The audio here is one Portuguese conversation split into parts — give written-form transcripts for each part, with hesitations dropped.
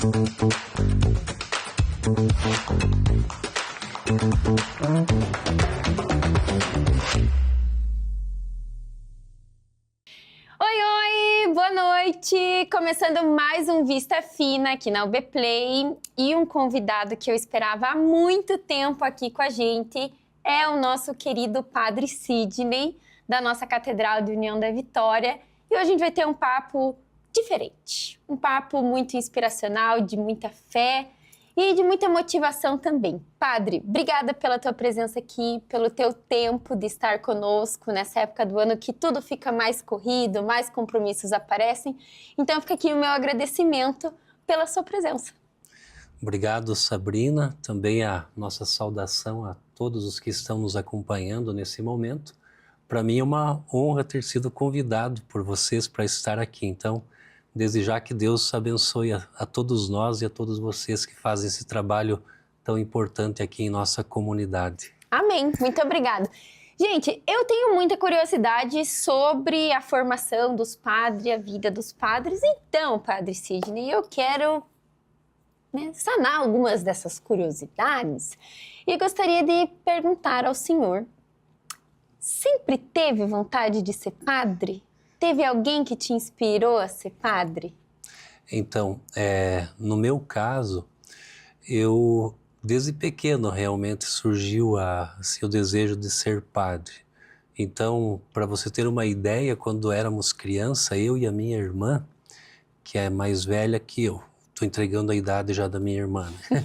Oi, boa noite! Começando mais um Vista Fina aqui na UB Play e um convidado que eu esperava há muito tempo aqui com a gente é o nosso querido Padre Sidney, da nossa Catedral de União da Vitória. E hoje a gente vai ter um papo diferente, um papo muito inspiracional, de muita fé e de muita motivação também. Padre, obrigada pela tua presença aqui, pelo teu tempo de estar conosco nessa época do ano que tudo fica mais corrido, mais compromissos aparecem. Então fica aqui o meu agradecimento pela sua presença. Obrigado, Sabrina. Também a nossa saudação a todos os que estão nos acompanhando nesse momento. Para mim é uma honra ter sido convidado por vocês para estar aqui. Então, desde já que Deus abençoe a todos nós e a todos vocês que fazem esse trabalho tão importante aqui em nossa comunidade. Amém. Muito obrigada. Gente, eu tenho muita curiosidade sobre a formação dos padres, a vida dos padres. Então, Padre Sidney, eu quero sanar algumas dessas curiosidades e gostaria de perguntar ao senhor: sempre teve vontade de ser padre? Teve alguém que te inspirou a ser padre? Então, no meu caso, eu desde pequeno realmente surgiu assim, o desejo de ser padre. Então, para você ter uma ideia, quando éramos criança, eu e a minha irmã, que é mais velha que eu, estou entregando a idade já da minha irmã, né?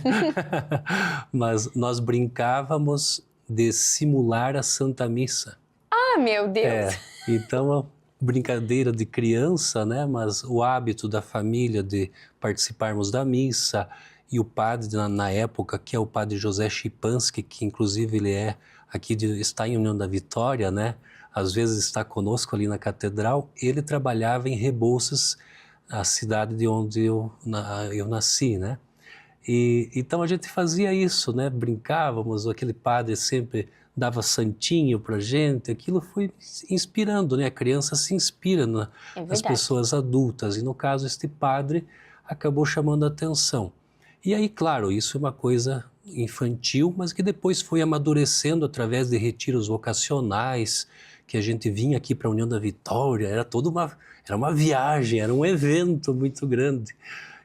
Mas nós brincávamos de simular a Santa Missa. Ah, meu Deus! Então, brincadeira de criança, né? Mas o hábito da família de participarmos da missa, e o padre na época, que é o padre José Chipansky, que inclusive ele está em União da Vitória, né? Às vezes está conosco ali na catedral. Ele trabalhava em Rebouças, a cidade de onde eu nasci, né? Então a gente fazia isso, né? Brincávamos, aquele padre sempre dava santinho pra gente, aquilo foi inspirando, né? A criança se inspira nas pessoas adultas, e no caso este padre acabou chamando a atenção. E aí, claro, isso é uma coisa infantil, mas que depois foi amadurecendo através de retiros vocacionais, que a gente vinha aqui para a União da Vitória, era uma viagem, era um evento muito grande.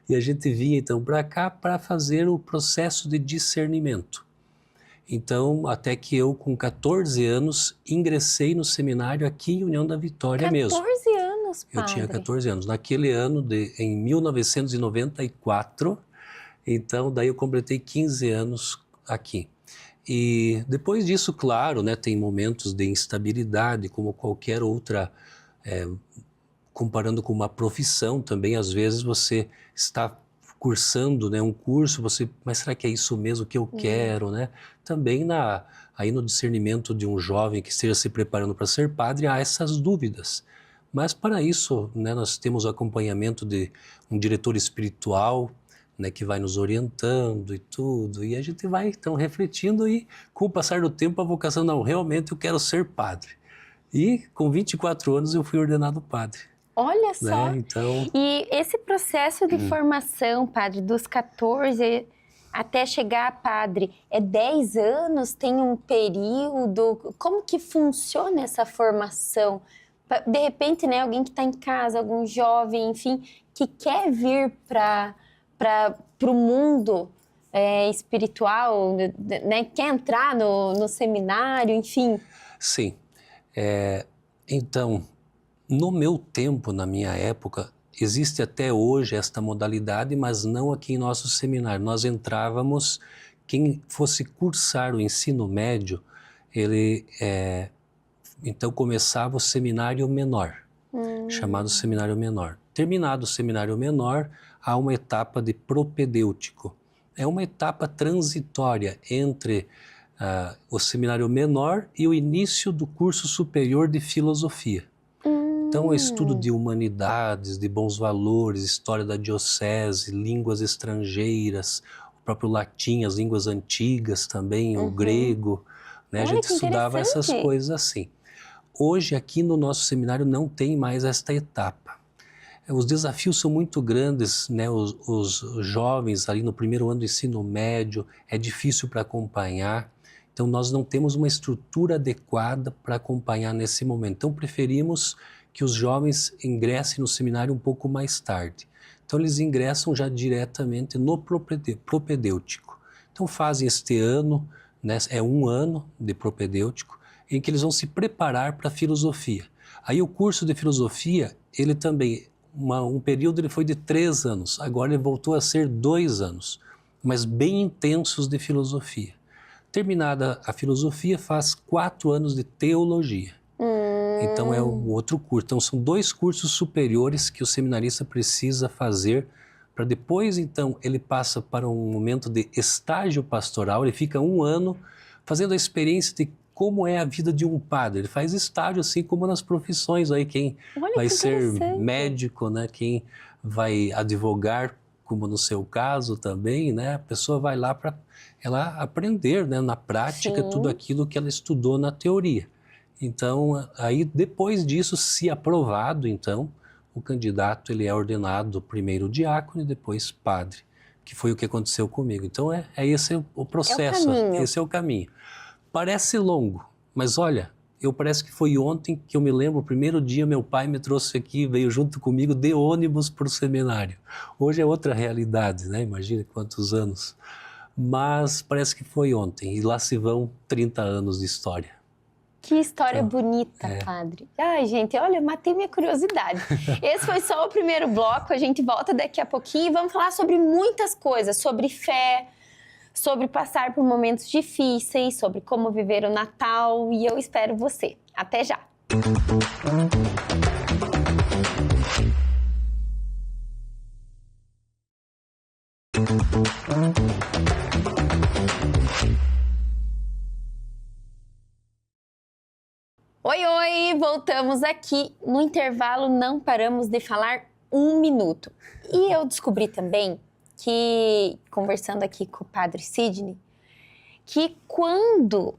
E a gente vinha então para cá para fazer o processo de discernimento. Então, até que eu, com 14 anos, ingressei no seminário aqui em União da Vitória mesmo. 14 anos, padre? Eu tinha 14 anos. Naquele ano, em 1994, então daí eu completei 15 anos aqui. E depois disso, claro, né, tem momentos de instabilidade, como qualquer outra, comparando com uma profissão também, às vezes você está cursando, né, um curso, mas será que é isso mesmo que eu quero, né? Também aí no discernimento de um jovem que esteja se preparando para ser padre, há essas dúvidas. Mas para isso, né, nós temos o acompanhamento de um diretor espiritual, né, que vai nos orientando e tudo, e a gente vai então refletindo, e com o passar do tempo a vocação, não, realmente eu quero ser padre. E com 24 anos eu fui ordenado padre. Olha só, né? Então... E esse processo de formação, padre, dos 14 até chegar a padre, é 10 anos? Tem um período? Como que funciona essa formação? De repente, né, alguém que está em casa, algum jovem, enfim, que quer vir para o mundo espiritual, né, quer entrar no seminário, enfim. Sim. Então, no meu tempo, na minha época, existe até hoje esta modalidade, mas não aqui em nosso seminário. Nós entrávamos, quem fosse cursar o ensino médio, ele então começava o seminário menor, chamado seminário menor. Terminado o seminário menor, há uma etapa de propedêutico. É uma etapa transitória entre o seminário menor e o início do curso superior de filosofia. Então, o estudo de humanidades, de bons valores, história da diocese, línguas estrangeiras, o próprio latim, as línguas antigas também, o grego, né? A gente estudava essas coisas assim. Hoje, aqui no nosso seminário, não tem mais esta etapa. Os desafios são muito grandes, né? Os jovens ali no primeiro ano do ensino médio, é difícil para acompanhar. Então, nós não temos uma estrutura adequada para acompanhar nesse momento. Então, preferimos que os jovens ingressem no seminário um pouco mais tarde. Então, eles ingressam já diretamente no propedêutico. Então, fazem este ano, né? É um ano de propedêutico, em que eles vão se preparar para a filosofia. Aí, o curso de filosofia, ele também... um período ele foi de 3 anos, agora ele voltou a ser 2 anos, mas bem intensos de filosofia. Terminada a filosofia, faz 4 anos de teologia. Então é o outro curso. Então são 2 cursos superiores que o seminarista precisa fazer, para depois então ele passa para um momento de estágio pastoral, ele fica 1 ano fazendo a experiência de como é a vida de um padre. Ele faz estágio assim como nas profissões aí, quem Olha, vai que ser interessante. médico, né? Quem vai advogar, como no seu caso também, né? A pessoa vai lá para ela aprender, né? Na prática, Sim. tudo aquilo que ela estudou na teoria. Então, aí depois disso, se aprovado, então, o candidato ele é ordenado primeiro diácono e depois padre, que foi o que aconteceu comigo. Então, é esse o processo, caminho. esse é o caminho. Parece longo, mas olha, parece que foi ontem que eu me lembro, o primeiro dia meu pai me trouxe aqui, veio junto comigo de ônibus para o seminário. Hoje é outra realidade, né? Imagina quantos anos. Mas parece que foi ontem, e lá se vão 30 anos de história. Que história bonita, padre. Ai, gente, olha, matei minha curiosidade. Esse foi só o primeiro bloco, a gente volta daqui a pouquinho e vamos falar sobre muitas coisas, sobre fé, sobre passar por momentos difíceis, sobre como viver o Natal, e eu espero você. Até já! Oi, oi! Voltamos aqui. No intervalo, não paramos de falar 1 minuto. E eu descobri também que, conversando aqui com o padre Sidney, que quando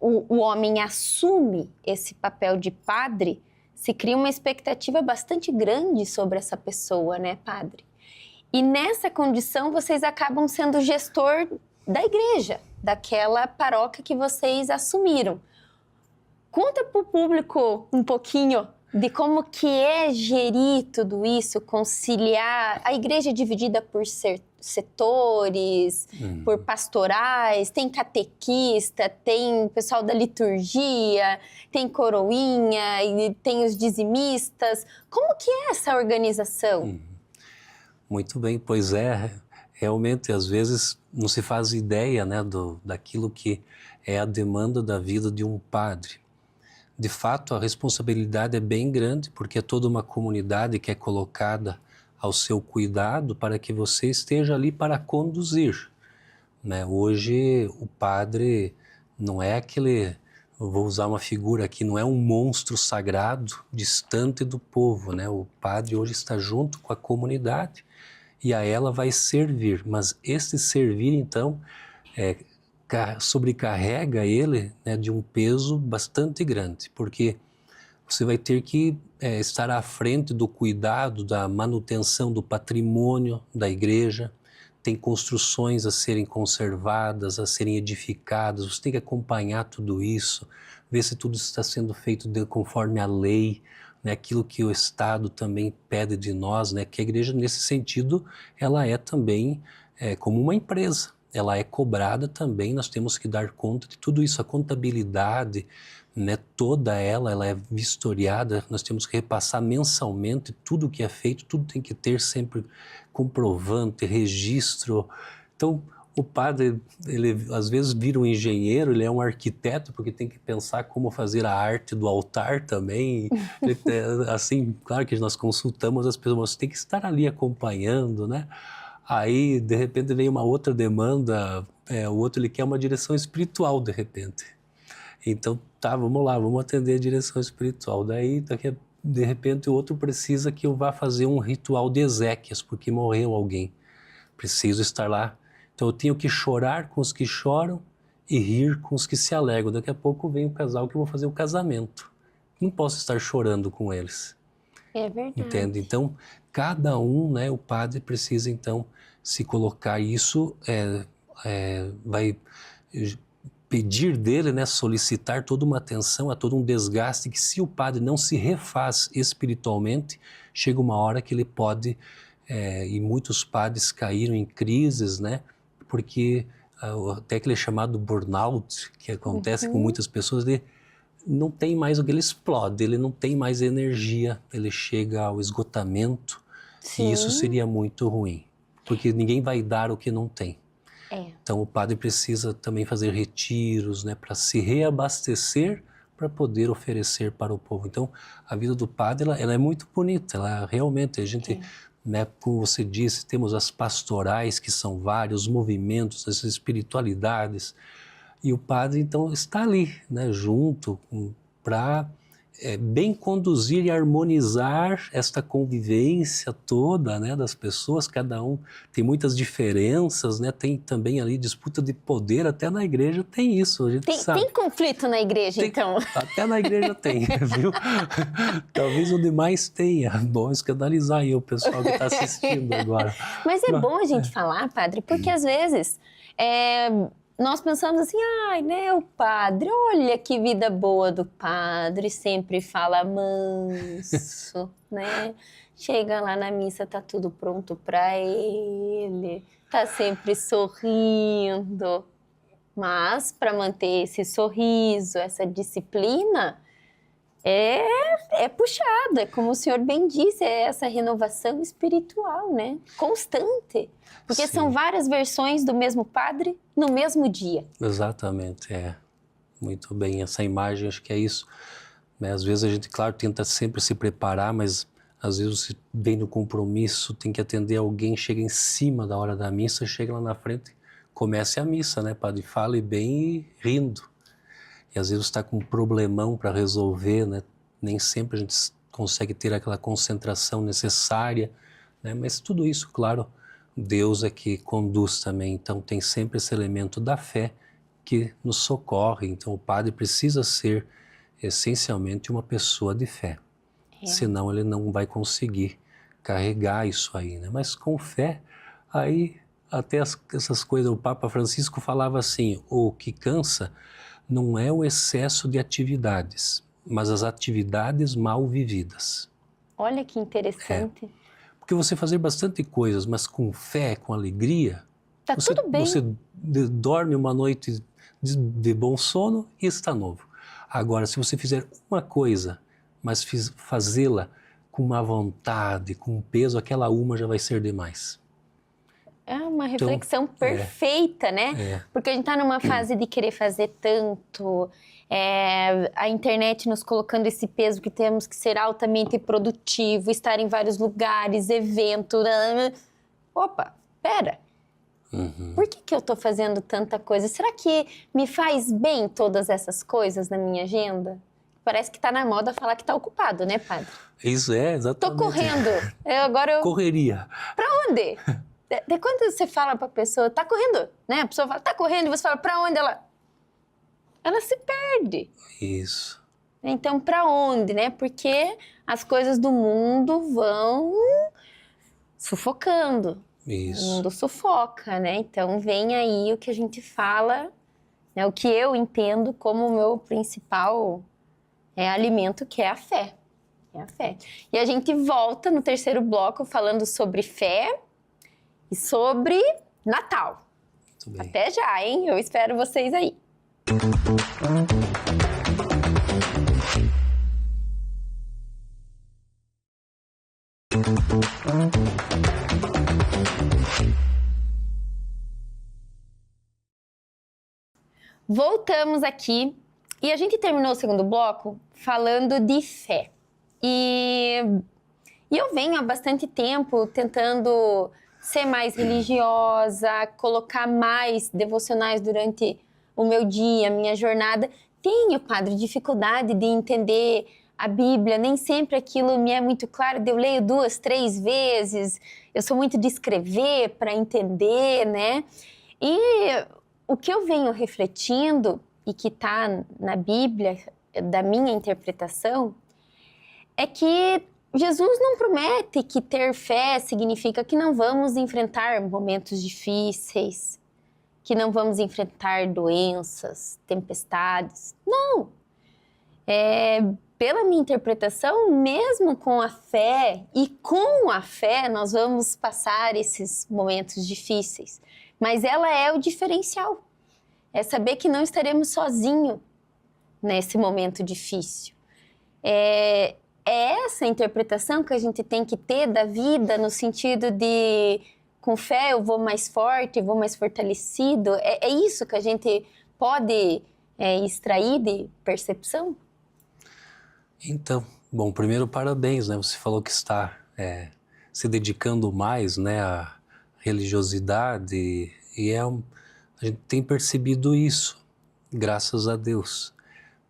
o homem assume esse papel de padre, se cria uma expectativa bastante grande sobre essa pessoa, né, padre? E nessa condição, vocês acabam sendo gestor da igreja, daquela paróquia que vocês assumiram. Conta para o público um pouquinho de como que é gerir tudo isso, conciliar. A igreja é dividida por setores, por pastorais, tem catequista, tem pessoal da liturgia, tem coroinha, e tem os dizimistas. Como que é essa organização? Muito bem, pois é, realmente às vezes não se faz ideia, né, daquilo que é a demanda da vida de um padre. De fato, a responsabilidade é bem grande, porque é toda uma comunidade que é colocada ao seu cuidado para que você esteja ali para conduzir, né? Hoje o padre não é aquele, eu vou usar uma figura aqui, não é um monstro sagrado distante do povo, né? O padre hoje está junto com a comunidade e a ela vai servir, mas esse servir então sobrecarrega ele, né, de um peso bastante grande, porque você vai ter que estar à frente do cuidado, da manutenção do patrimônio da igreja, tem construções a serem conservadas, a serem edificadas, você tem que acompanhar tudo isso, ver se tudo está sendo feito conforme a lei, né, aquilo que o Estado também pede de nós, né, que a igreja nesse sentido, ela é também como uma empresa, ela é cobrada também, nós temos que dar conta de tudo isso, a contabilidade, né, toda ela é vistoriada, nós temos que repassar mensalmente tudo o que é feito, tudo tem que ter sempre comprovante, registro. Então, o padre, ele às vezes vira um engenheiro, ele é um arquiteto, porque tem que pensar como fazer a arte do altar também. Assim, claro que nós consultamos as pessoas, você tem que estar ali acompanhando, né? Aí, de repente, vem uma outra demanda, o outro ele quer uma direção espiritual, de repente. Então, tá, vamos lá, vamos atender a direção espiritual. Daí, de repente, o outro precisa que eu vá fazer um ritual de exéquias, porque morreu alguém. Preciso estar lá. Então, eu tenho que chorar com os que choram e rir com os que se alegram. Daqui a pouco vem o casal que eu vou fazer o casamento. Não posso estar chorando com eles. É verdade. Entende? Então, cada um, né, o padre precisa, então, se colocar isso, vai pedir dele, né, solicitar toda uma atenção, a todo um desgaste, que se o padre não se refaz espiritualmente, chega uma hora que ele pode, e muitos padres caíram em crises, né, porque até aquele chamado burnout, que acontece com muitas pessoas, ele não tem mais o que, ele explode, ele não tem mais energia, ele chega ao esgotamento, e isso Sim. seria muito ruim, porque ninguém vai dar o que não tem. É. Então o padre precisa também fazer retiros, né, para se reabastecer, para poder oferecer para o povo. Então a vida do padre ela é muito bonita, ela realmente, a gente, né, como você disse, temos as pastorais, que são vários movimentos, as espiritualidades, e o padre então está ali, né, junto para bem conduzir e harmonizar esta convivência toda, né, das pessoas. Cada um tem muitas diferenças, né, tem também ali disputa de poder, até na igreja tem isso, a gente sabe. Tem conflito na igreja, então? Até na igreja tem, viu? Talvez onde mais tenha. Bom escandalizar aí o pessoal que está assistindo agora. Mas é bom a gente falar, padre, porque às vezes nós pensamos assim, ai, né, o padre, olha que vida boa do padre, sempre fala manso, né? Chega lá na missa, tá tudo pronto para ele, tá sempre sorrindo. Mas para manter esse sorriso, essa disciplina, é puxado, é como o senhor bem disse, é essa renovação espiritual, né? Constante. Porque Sim. são várias versões do mesmo padre no mesmo dia. Exatamente, muito bem, essa imagem, acho que é isso, né? Às vezes a gente, claro, tenta sempre se preparar, mas às vezes você vem no compromisso, tem que atender alguém, chega em cima da hora da missa, chega lá na frente, comece a missa, né, padre? Fale bem e rindo. E às vezes está com um problemão para resolver, né? Nem sempre a gente consegue ter aquela concentração necessária, né? Mas tudo isso, claro, Deus é que conduz também. Então tem sempre esse elemento da fé que nos socorre. Então o padre precisa ser essencialmente uma pessoa de fé. Senão ele não vai conseguir carregar isso aí, né? Mas com fé, aí até essas coisas, o Papa Francisco falava assim, o que cansa não é o excesso de atividades, mas as atividades mal vividas. Olha que interessante. Porque você fazer bastante coisas, mas com fé, com alegria, Tá tudo bem. você dorme uma noite de bom sono e está novo. Agora, se você fizer uma coisa, mas fazê-la com uma vontade, com um peso, aquela uma já vai ser demais. É uma reflexão perfeita, né? Porque a gente está numa fase de querer fazer tanto, a internet nos colocando esse peso que temos que ser altamente produtivo, estar em vários lugares, evento. Opa, pera. Por que eu estou fazendo tanta coisa? Será que me faz bem todas essas coisas na minha agenda? Parece que está na moda falar que está ocupado, né, padre? Isso exatamente. Tô correndo. Correria. Pra onde? De quando você fala pra pessoa, tá correndo, né? A pessoa fala, tá correndo, e você fala, pra onde? Ela se perde. Isso. Então, pra onde, né? Porque as coisas do mundo vão sufocando. Isso. O mundo sufoca, né? Então, vem aí o que a gente fala, né? O que eu entendo como o meu principal alimento, que é a fé. É a fé. E a gente volta no terceiro bloco falando sobre fé e sobre Natal. Muito bem. Até já, hein? Eu espero vocês aí. Voltamos aqui e a gente terminou o segundo bloco falando de fé. E eu venho há bastante tempo tentando ser mais religiosa, colocar mais devocionais durante o meu dia, a minha jornada. Tenho, padre, dificuldade de entender a Bíblia, nem sempre aquilo me é muito claro. Eu leio 2, 3 vezes, eu sou muito de escrever para entender, né? E o que eu venho refletindo, e que está na Bíblia, da minha interpretação, é que Jesus não promete que ter fé significa que não vamos enfrentar momentos difíceis, que não vamos enfrentar doenças, tempestades. Não! Pela minha interpretação, mesmo com a fé e com a fé, nós vamos passar esses momentos difíceis. Mas ela é o diferencial. É saber que não estaremos sozinhos nesse momento difícil. É essa interpretação que a gente tem que ter da vida, no sentido de, com fé eu vou mais forte, eu vou mais fortalecido. É isso que a gente pode extrair de percepção? Então, bom, primeiro parabéns, né? Você falou que está se dedicando mais, né, à religiosidade e a gente tem percebido isso, graças a Deus,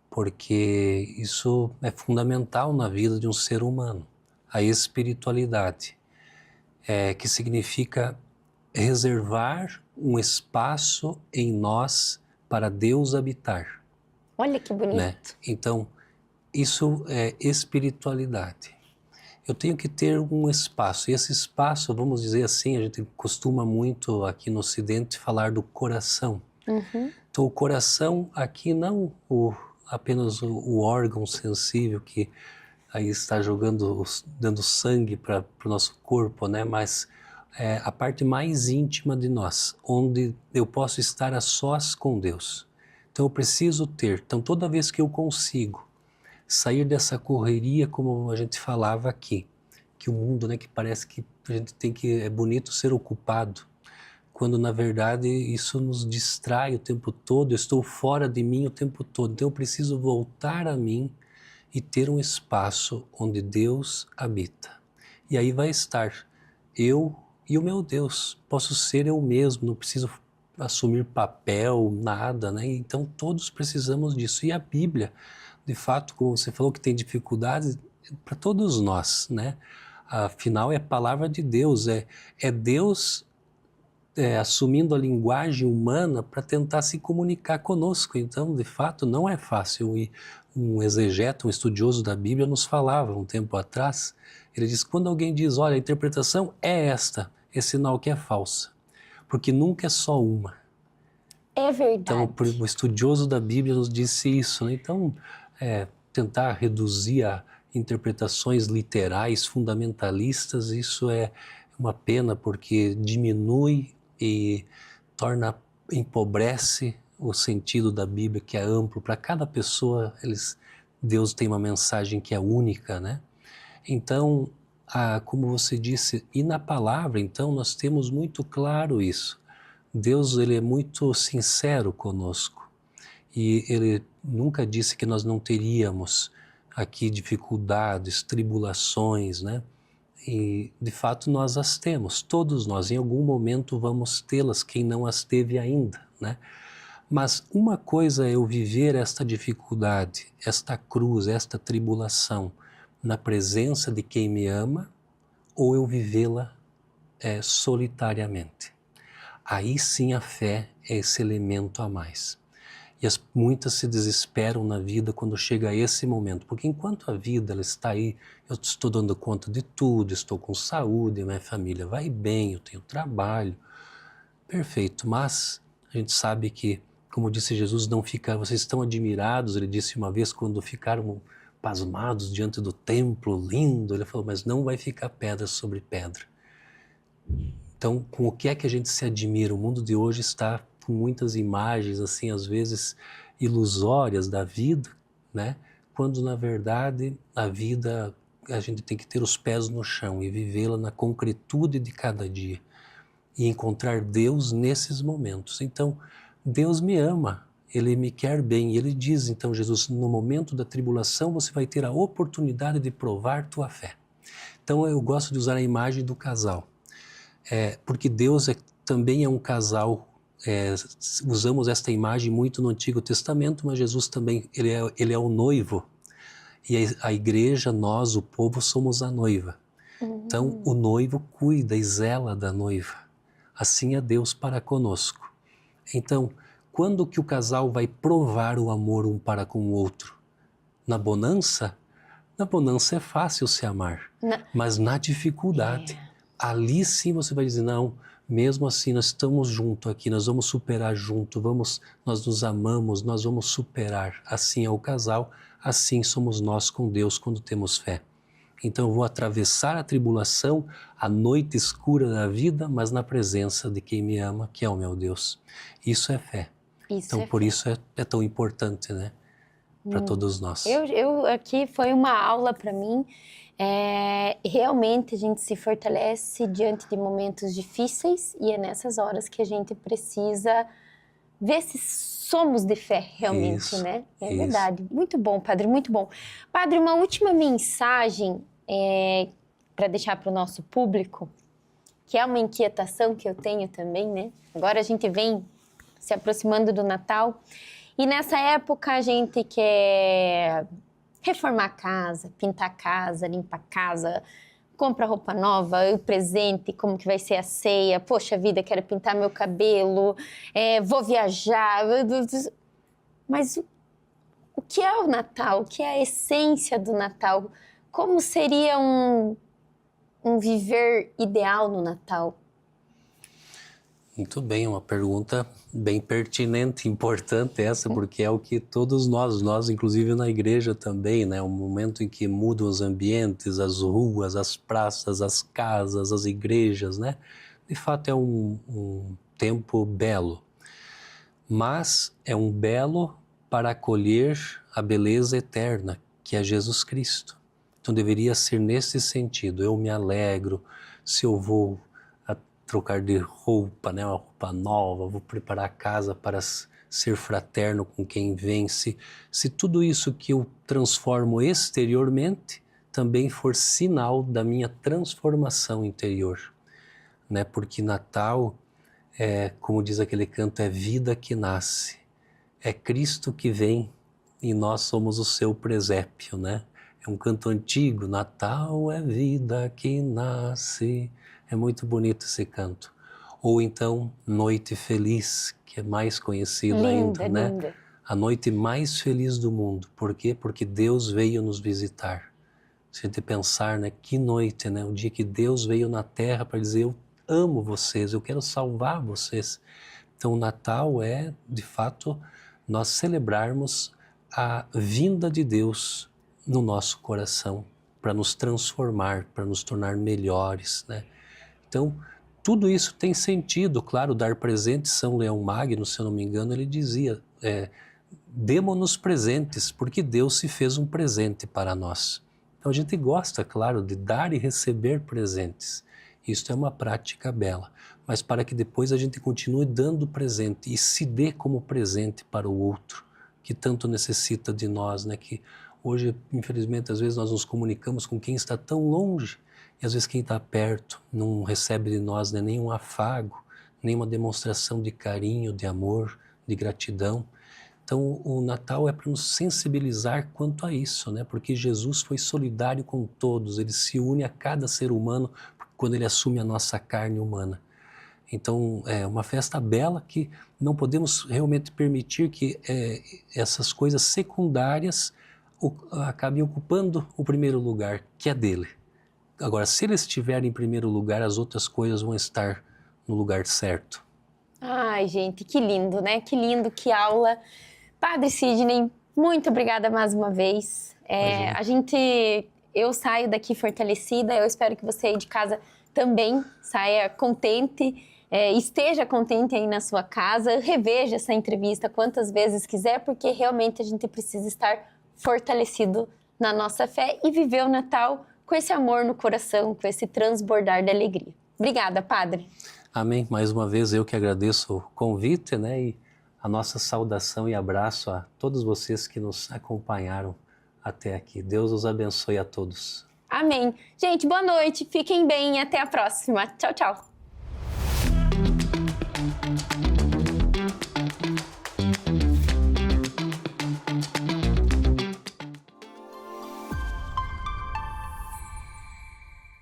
porque isso é fundamental na vida de um ser humano, a espiritualidade, que significa reservar um espaço em nós para Deus habitar. Olha que bonito. Né? Então, isso é espiritualidade. Eu tenho que ter um espaço, e esse espaço, vamos dizer assim, a gente costuma muito aqui no Ocidente falar do coração. Uhum. Então o coração aqui não apenas o órgão sensível que aí está dando sangue para o nosso corpo, né? Mas a parte mais íntima de nós, onde eu posso estar a sós com Deus. Então eu preciso ter, então toda vez que eu consigo sair dessa correria, como a gente falava aqui, que o mundo, né, que parece que a gente é bonito ser ocupado, quando na verdade isso nos distrai o tempo todo, eu estou fora de mim o tempo todo, então eu preciso voltar a mim e ter um espaço onde Deus habita. E aí vai estar eu e o meu Deus, posso ser eu mesmo, não preciso assumir papel, nada, né? Então todos precisamos disso, e a Bíblia, de fato, como você falou que tem dificuldades, para todos nós, né? Afinal, é a palavra de Deus, é Deus assumindo a linguagem humana para tentar se comunicar conosco. Então, de fato, não é fácil. E um exegeta, um estudioso da Bíblia nos falava um tempo atrás, ele diz, quando alguém diz, olha, a interpretação é esta, é sinal que é falsa, porque nunca é só uma. É verdade. Então, o estudioso da Bíblia nos disse isso, né? Então, tentar reduzir a interpretações literais, fundamentalistas, isso é uma pena, porque diminui e empobrece o sentido da Bíblia, que é amplo. Para cada pessoa, Deus tem uma mensagem que é única, né? Então, como você disse, e na palavra, então, nós temos muito claro isso. Deus, ele é muito sincero conosco, e ele nunca disse que nós não teríamos aqui dificuldades, tribulações, né? E de fato nós as temos, todos nós, em algum momento vamos tê-las, quem não as teve ainda, né? Mas uma coisa é eu viver esta dificuldade, esta cruz, esta tribulação na presença de quem me ama, ou eu vivê-la solitariamente. Aí sim a fé é esse elemento a mais. E muitas se desesperam na vida quando chega a esse momento, porque enquanto a vida ela está aí, eu estou dando conta de tudo, estou com saúde, minha família vai bem, eu tenho trabalho, perfeito, mas a gente sabe que, como disse Jesus, não fica, vocês estão admirados, ele disse uma vez quando ficaram pasmados diante do templo lindo, ele falou, mas não vai ficar pedra sobre pedra. Então, com o que é que a gente se admira? O mundo de hoje está com muitas imagens, assim, às vezes ilusórias da vida, né? Quando, na verdade, a vida, a gente tem que ter os pés no chão e vivê-la na concretude de cada dia e encontrar Deus nesses momentos. Então, Deus me ama, Ele me quer bem. E Ele diz, então, Jesus, no momento da tribulação você vai ter a oportunidade de provar tua fé. Então, eu gosto de usar a imagem do casal. Porque Deus também é um casal, usamos esta imagem muito no Antigo Testamento, mas Jesus também, ele é o noivo, e a igreja, nós, o povo, somos a noiva. Então o noivo cuida e zela da noiva, assim é Deus para conosco. Então, quando que o casal vai provar o amor um para com o outro? Na bonança? Na bonança é fácil se amar, mas na dificuldade, ali sim você vai dizer, não, mesmo assim nós estamos juntos aqui, nós vamos superar junto, nós nos amamos, nós vamos superar. Assim é o casal, assim somos nós com Deus quando temos fé. Então eu vou atravessar a tribulação, a noite escura da vida, mas na presença de quem me ama, que é o meu Deus. Isso é fé. Então por isso é tão importante, né? Para todos nós. Eu aqui foi uma aula para mim. Realmente a gente se fortalece diante de momentos difíceis e é nessas horas que a gente precisa ver se somos de fé realmente, né? É verdade. Muito bom, Padre, muito bom. Padre, uma última mensagem para deixar para o nosso público, que é uma inquietação que eu tenho também, né? Agora a gente vem se aproximando do Natal. E nessa época a gente quer reformar a casa, pintar a casa, limpar a casa, compra roupa nova, o presente, como que vai ser a ceia. Poxa vida, quero pintar meu cabelo, vou viajar. Mas o que é o Natal? O que é a essência do Natal? Como seria um viver ideal no Natal? Muito bem, uma pergunta bem pertinente, importante essa, porque é o que todos nós inclusive na igreja também, né? O momento em que mudam os ambientes, as ruas, as praças, as casas, as igrejas, né? De fato é um tempo belo, mas é um belo para acolher a beleza eterna, que é Jesus Cristo. Então deveria ser nesse sentido, eu me alegro se eu vou trocar de roupa, né? Uma roupa nova, vou preparar a casa para ser fraterno com quem vem. Se tudo isso que eu transformo exteriormente também for sinal da minha transformação interior, né? Porque Natal, como diz aquele canto, é vida que nasce, é Cristo que vem e nós somos o seu presépio, né? É um canto antigo, Natal é vida que nasce. É muito bonito esse canto. Ou então, Noite Feliz, que é mais conhecido ainda, né? Linda. A noite mais feliz do mundo. Por quê? Porque Deus veio nos visitar. Se a gente pensar, né? Que noite, né? O dia que Deus veio na Terra para dizer, eu amo vocês, eu quero salvar vocês. Então, o Natal é, de fato, nós celebrarmos a vinda de Deus no nosso coração, para nos transformar, para nos tornar melhores, né? Então, tudo isso tem sentido, claro, dar presentes. São Leão Magno, se eu não me engano, ele dizia, demo-nos presentes, porque Deus se fez um presente para nós. Então a gente gosta, claro, de dar e receber presentes. Isso é uma prática bela, mas para que depois a gente continue dando presente e se dê como presente para o outro, que tanto necessita de nós, né? Que hoje, infelizmente, às vezes nós nos comunicamos com quem está tão longe, e às vezes quem está perto não recebe de nós, né, nenhum afago, nenhuma demonstração de carinho, de amor, de gratidão. Então o Natal é para nos sensibilizar quanto a isso, né? Porque Jesus foi solidário com todos, ele se une a cada ser humano quando ele assume a nossa carne humana. Então é uma festa bela que não podemos realmente permitir que essas coisas secundárias acabem ocupando o primeiro lugar, que é dele. Agora, se ele estiver em primeiro lugar, as outras coisas vão estar no lugar certo. Ai, gente, que lindo, né? Que lindo, que aula. Padre Sidney, muito obrigada mais uma vez. Eu saio daqui fortalecida, eu espero que você aí de casa também saia contente, esteja contente aí na sua casa, reveja essa entrevista quantas vezes quiser, porque realmente a gente precisa estar fortalecido na nossa fé e viver o Natal com esse amor no coração, com esse transbordar de alegria. Obrigada, Padre. Amém. Mais uma vez eu que agradeço o convite, né? E a nossa saudação e abraço a todos vocês que nos acompanharam até aqui. Deus os abençoe a todos. Amém. Gente, boa noite, fiquem bem e até a próxima. Tchau, tchau.